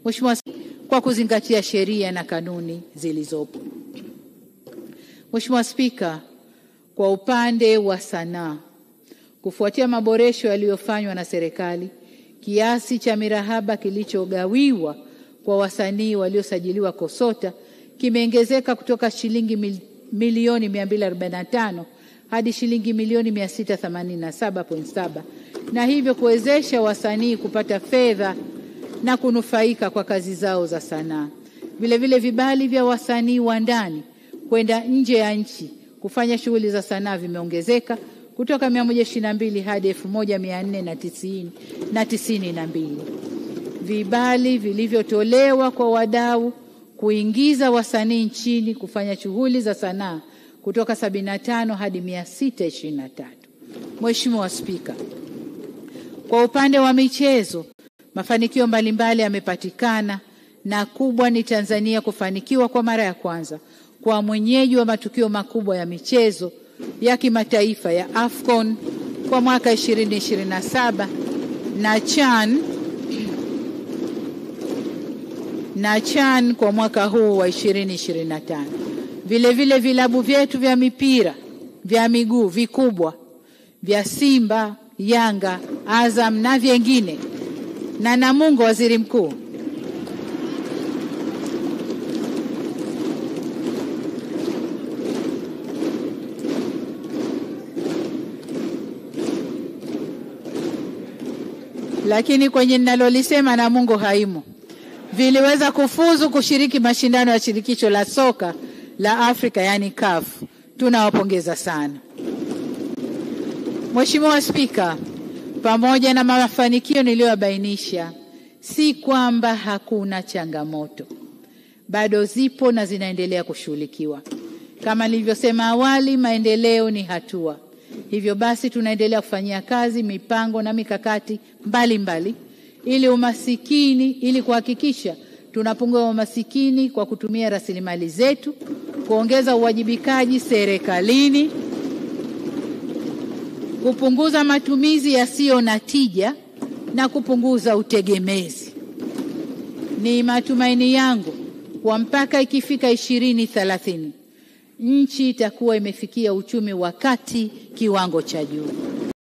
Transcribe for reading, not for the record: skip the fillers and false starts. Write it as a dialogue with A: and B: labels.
A: Mheshimiwa, kwa kuzingatia sheria na kanuni zilizopo. Mheshimiwa Spika, kwa upande wa sanaa, kufuatia maboresho yaliyofanywa na serikali, kiasi cha mirahaba kilichogawiwa kwa wasanii waliosajiliwa KOSOTA kimeongezeka kutoka shilingi milioni 245 hadi shilingi milioni 687.7, na hivyo kuwezesha wasanii kupata fedha na kunufaika kwa kazi zao za sanaa. Vile vile vibali vya wasanii wa ndani kwenda nje ya nchi kufanya shughuli za sanaa vimeongezeka kutoka 122 hadi 1492. Vibali vilivyotolewa kwa wadau kuingiza wasanii nchini kufanya shughuli za sanaa kutoka 75 hadi 623. Mheshimiwa Spika, kwa upande wa michezo, mafanikio mbalimbali yamepatikana, na kubwa ni Tanzania kufanikiwa kwa mara ya kwanza kwa mwenyeji wa matukio makubwa ya michezo ya kimataifa ya AFCON kwa mwaka 2027 na CHAN kwa mwaka huu wa 2025. Vile vile vilabu vyetu vya mipira vya miguu vikubwa vya Simba, Yanga, Azam na vingine, na Namungo Waziri Mkuu, lakini kwenye ninalolisema Namungo haimo, viliweza kufuzu kushiriki mashindano ya shirikisho la soka la Afrika yani CAF. Tunawapongeza sana. Mheshimiwa Spika, pamoja na mafanikio niliyobainisha, si kwamba hakuna changamoto. Bado zipo na zinaendelea kushughulikiwa. Kama nilivyosema awali, maendeleo ni hatua. Hivyo basi tunaendelea kufanyia kazi mipango na mikakati mbalimbali ili kuhakikisha tunapunguza umasikini kwa kutumia rasilimali zetu, kuongeza uwajibikaji serikalini, kupunguza matumizi yasiyo na tija na kupunguza utegemezi. Ni matumaini yangu kwa mpaka ikifika 2030 nchi itakuwa imefikia uchumi wa kati kiwango cha juu.